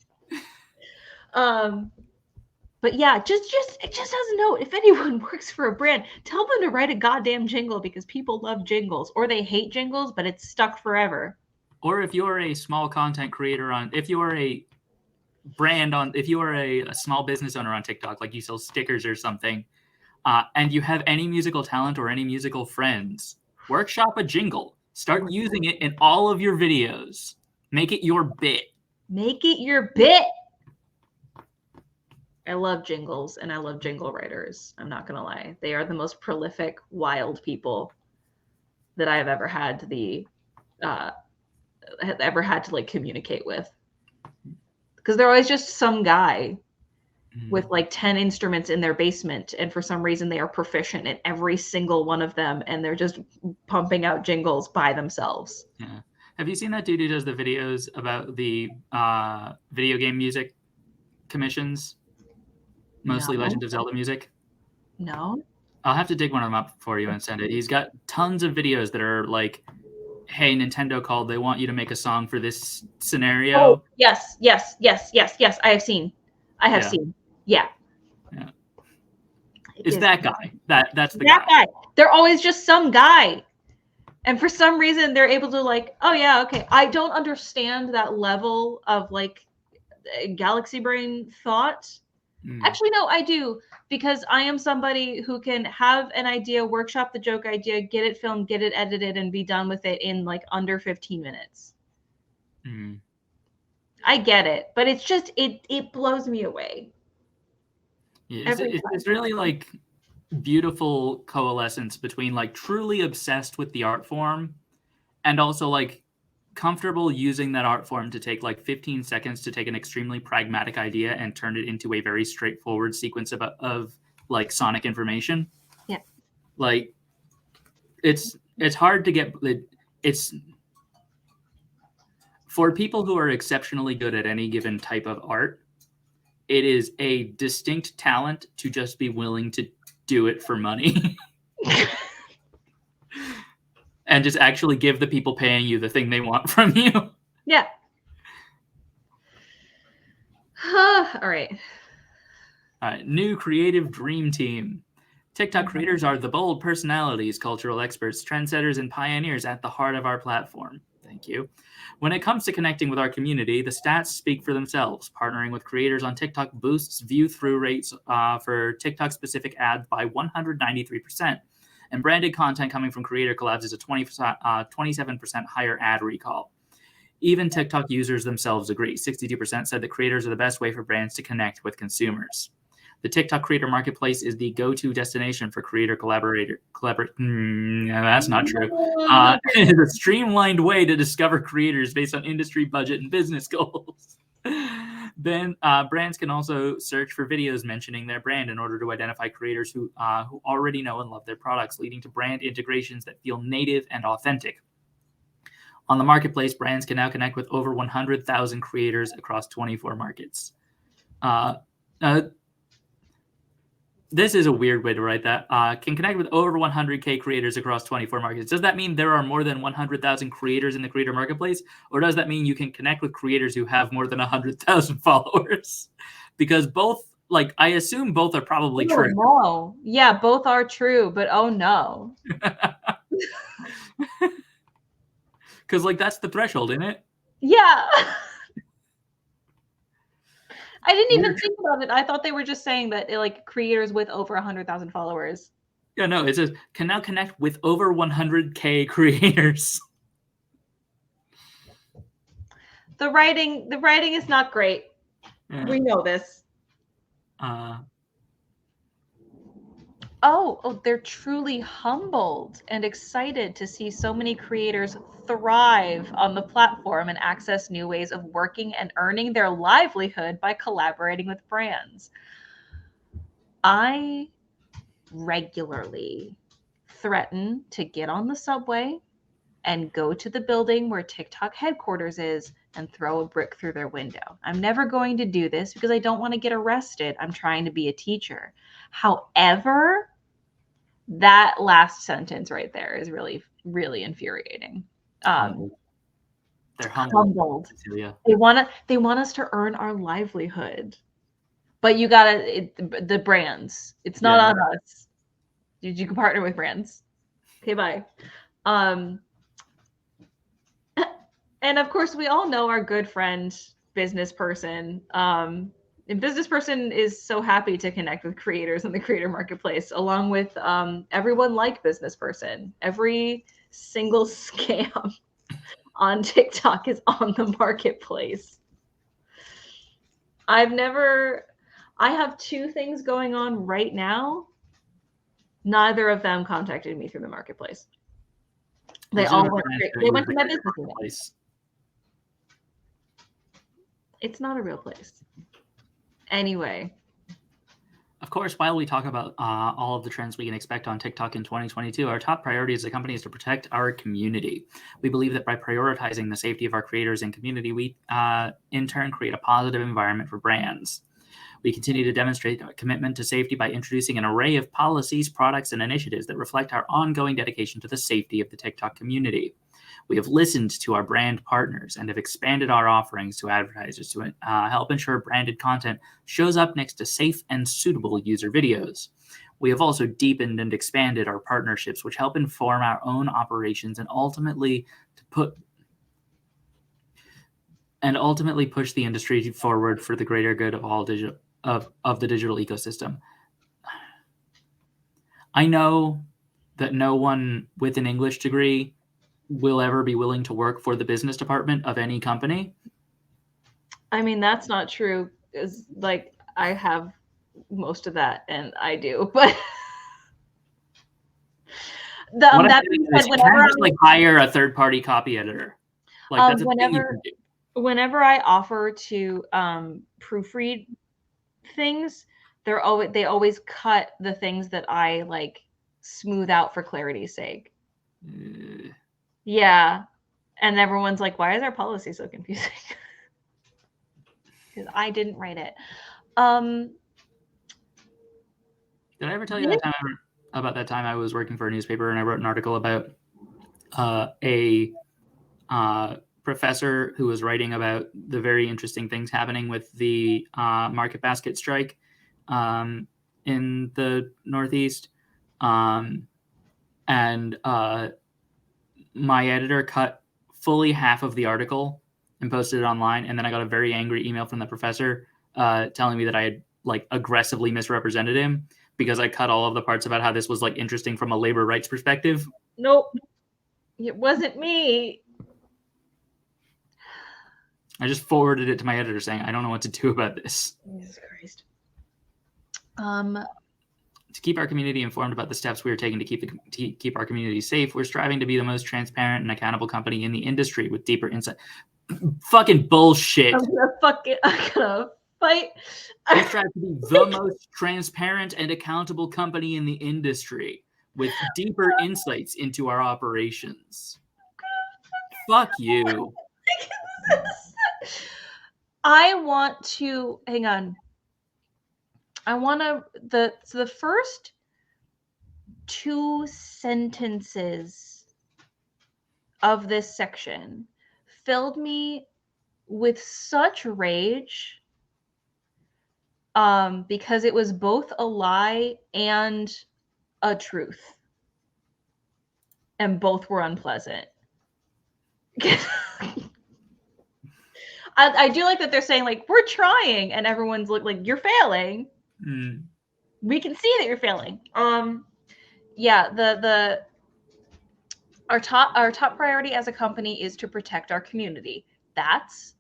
But yeah, just as a note, if anyone works for a brand, tell them to write a goddamn jingle because people love jingles, or they hate jingles, but it's stuck forever. Or if you're a small content creator if you're a small business owner on TikTok, like you sell stickers or something, and you have any musical talent or any musical friends, workshop a jingle. Start using it in all of your videos. Make it your bit. Make it your bit. I love jingles and I love jingle writers. I'm not going to lie. They are the most prolific, wild people that I have ever had to like communicate with. Because they're always just some guy with like 10 instruments in their basement. And for some reason, they are proficient in every single one of them. And they're just pumping out jingles by themselves. Yeah. Have you seen that dude who does the videos about the video game music commissions? Mostly No. Legend of Zelda music? No. I'll have to dig one of them up for you and send it. He's got tons of videos that are like, hey, Nintendo called. They want you to make a song for this scenario. Oh, yes. I have seen. seen. Yeah. It's that guy. That's the guy. They're always just some guy. And for some reason, they're able to like, oh, yeah, okay. I don't understand that level of like galaxy brain thought. Actually, no, I do. Because I am somebody who can have an idea, workshop the joke idea, get it filmed, get it edited, and be done with it in like under 15 minutes. I get it. But it's just, it blows me away. Yeah, it's really like beautiful coalescence between like truly obsessed with the art form and also like comfortable using that art form to take like 15 seconds to take an extremely pragmatic idea and turn it into a very straightforward sequence of like sonic information. Yeah. Like it's hard to get it's for people who are exceptionally good at any given type of art. It is a distinct talent to just be willing to do it for money. And just actually give the people paying you the thing they want from you. Yeah. All right. New creative dream team. TikTok creators are the bold personalities, cultural experts, trendsetters, and pioneers at the heart of our platform. Thank you. When it comes to connecting with our community, the stats speak for themselves. Partnering with creators on TikTok boosts view-through rates for TikTok-specific ads by 193%. And branded content coming from creator collabs is a 27% higher ad recall. Even TikTok users themselves agree. 62% said that creators are the best way for brands to connect with consumers. The TikTok creator marketplace is the go-to destination for creator that's not true. It is a streamlined way to discover creators based on industry, budget, and business goals. Then brands can also search for videos mentioning their brand in order to identify creators who already know and love their products, leading to brand integrations that feel native and authentic. On the marketplace, brands can now connect with over 100,000 creators across 24 markets. This is a weird way to write that. Can connect with over 100K creators across 24 markets. Does that mean there are more than 100,000 creators in the creator marketplace? Or does that mean you can connect with creators who have more than 100,000 followers? Because both, like, I assume both are probably true. No. Yeah, both are true, but oh no. Because, like, that's the threshold, isn't it? Yeah. I didn't even think about it. I thought they were just saying that like creators with over 100,000 followers. Yeah, no, it says can now connect with over 100K creators. The writing is not great. Yeah. We know this. They're truly humbled and excited to see so many creators thrive on the platform and access new ways of working and earning their livelihood by collaborating with brands. I regularly threaten to get on the subway and go to the building where TikTok headquarters is and throw a brick through their window. I'm never going to do this because I don't want to get arrested. I'm trying to be a teacher. However, that last sentence right there is really, really infuriating. They're humbled. They want us to earn our livelihood, but you gotta the brands. It's not on us. You can partner with brands. Okay, bye. And of course, we all know our good friend, business person. And business person is so happy to connect with creators in the creator marketplace, along with everyone like business person. Every single scam on TikTok is on the marketplace. I have two things going on right now. Neither of them contacted me through the marketplace. They went to my business place. It's not a real place. Anyway. Of course, while we talk about all of the trends we can expect on TikTok in 2022, our top priority as a company is to protect our community. We believe that by prioritizing the safety of our creators and community, we in turn create a positive environment for brands. We continue to demonstrate a commitment to safety by introducing an array of policies, products, and initiatives that reflect our ongoing dedication to the safety of the TikTok community. We have listened to our brand partners and have expanded our offerings to advertisers to help ensure branded content shows up next to safe and suitable user videos. We have also deepened and expanded our partnerships, which help inform our own operations and ultimately push the industry forward for the greater good of all of the digital ecosystem. I know that no one with an English degree will ever be willing to work for the business department of any company. I mean, that's not true. Is like I have most of that, and I do, but that being said, whenever I hire a third-party copy editor, like that's a thing you can do. Whenever I offer to proofread things, they always cut the things that I like smooth out for clarity's sake. Yeah. And everyone's like, why is our policy so confusing? Because I didn't write it. Did I ever tell you about that time I was working for a newspaper and I wrote an article about a professor who was writing about the very interesting things happening with the market basket strike in the Northeast? My editor cut fully half of the article and posted it online, and then I got a very angry email from the professor telling me that I had like aggressively misrepresented him because I cut all of the parts about how this was like interesting from a labor rights perspective. Nope, it wasn't me. I just forwarded it to my editor saying, I don't know what to do about this. Jesus Christ. To keep our community informed about the steps we are taking to keep our community safe, we're striving to be the most transparent and accountable company in the industry with deeper insight. Fucking bullshit. I'm gonna fight. We strive to be the most transparent and accountable company in the industry with deeper insights into our operations. Fuck you. I want to hang on. I want to the first two sentences of this section filled me with such rage because it was both a lie and a truth, and both were unpleasant. I do like that they're saying like we're trying, and everyone's like you're failing. We can see that you're failing. Yeah, our top priority as a company is to protect our community. That's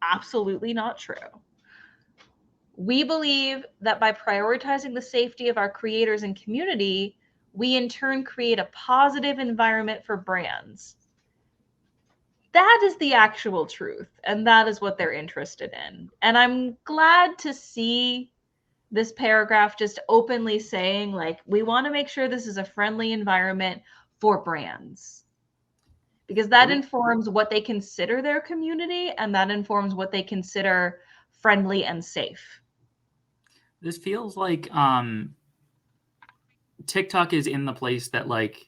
absolutely not true. We believe that by prioritizing the safety of our creators and community, we in turn create a positive environment for brands. That is the actual truth, and that is what they're interested in. And I'm glad to see this paragraph just openly saying, like, we want to make sure this is a friendly environment for brands. Because that informs what they consider their community, and that informs what they consider friendly and safe. This feels like TikTok is in the place that like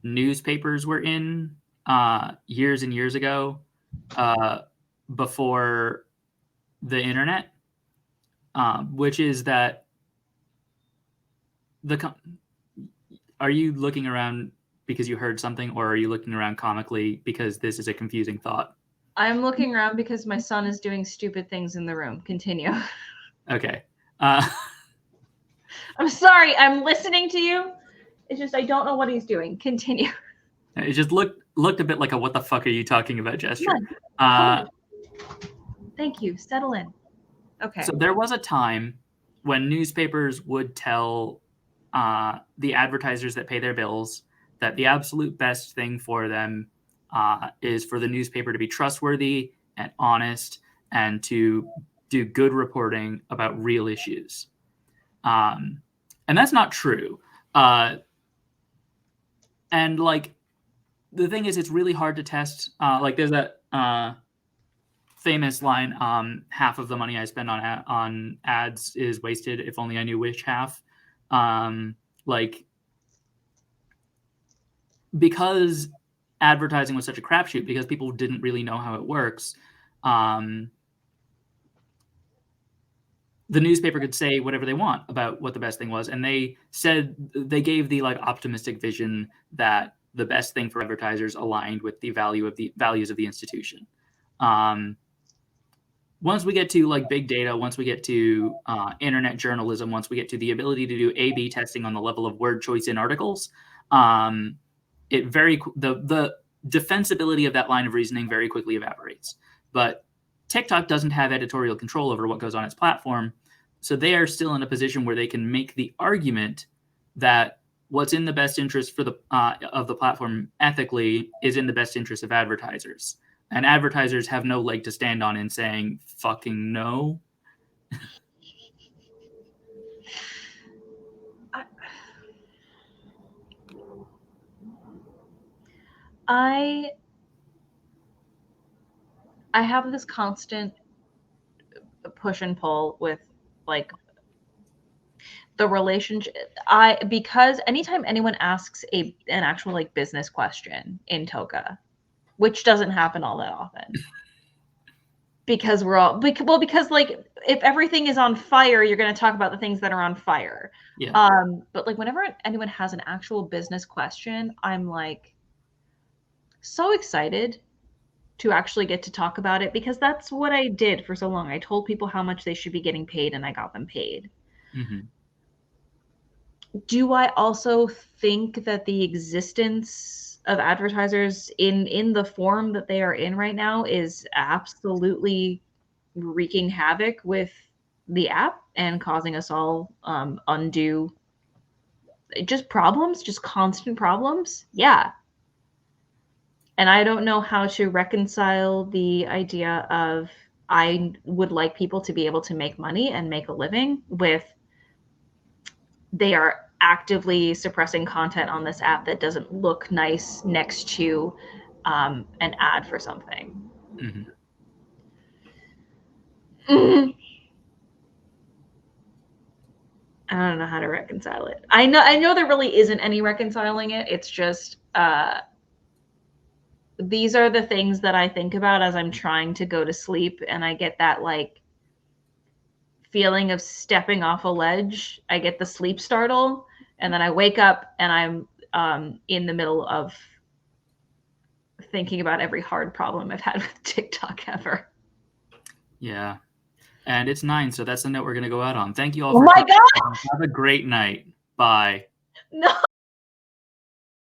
newspapers were in years and years ago before the internet, which is that are you looking around because you heard something, or are you looking around comically because this is a confusing thought? I'm looking around because my son is doing stupid things in the room. Continue. Okay. I'm sorry. I'm listening to you. It's just I don't know what he's doing. Continue. It just looked a bit like a "what the fuck are you talking about" gesture. Thank you. Settle in. Okay. So there was a time when newspapers would tell the advertisers that pay their bills that the absolute best thing for them is for the newspaper to be trustworthy and honest and to do good reporting about real issues. And that's not true. And like the thing is, it's really hard to test. Like there's that famous line, half of the money I spend on ads is wasted. If only I knew which half. Like because advertising was such a crapshoot, because people didn't really know how it works, the newspaper could say whatever they want about what the best thing was, and they gave the like optimistic vision that the best thing for advertisers aligned with the values of the institution. Once we get to like big data, once we get to internet journalism, once we get to the ability to do A/B testing on the level of word choice in articles, the defensibility of that line of reasoning very quickly evaporates. But TikTok doesn't have editorial control over what goes on its platform, so they are still in a position where they can make the argument that what's in the best interest for of the platform ethically is in the best interest of advertisers. And advertisers have no leg to stand on in saying fucking no. I have this constant push and pull with like the relationship. Because anytime anyone asks an actual like business question in Toka, which doesn't happen all that often, because we're all because like if everything is on fire, you're going to talk about the things that are on fire. Yeah. But like whenever anyone has an actual business question, I'm like so excited to actually get to talk about it, because that's what I did for so long. I told people how much they should be getting paid, and I got them paid. Mm-hmm. Do I also think that the existence of advertisers in the form that they are in right now is absolutely wreaking havoc with the app and causing us all undue just problems, just constant problems? Yeah. And I don't know how to reconcile the idea of I would like people to be able to make money and make a living with they are actively suppressing content on this app that doesn't look nice next to an ad for something. Mm-hmm. I don't know how to reconcile it. I know there really isn't any reconciling it. It's just these are the things that I think about as I'm trying to go to sleep, and I get that like feeling of stepping off a ledge. I get the sleep startle, and then I wake up and I'm in the middle of thinking about every hard problem I've had with TikTok ever. Yeah. And it's 9, so that's the note we're going to go out on. Thank you all Oh for my coming. god! Have a great night. Bye. No.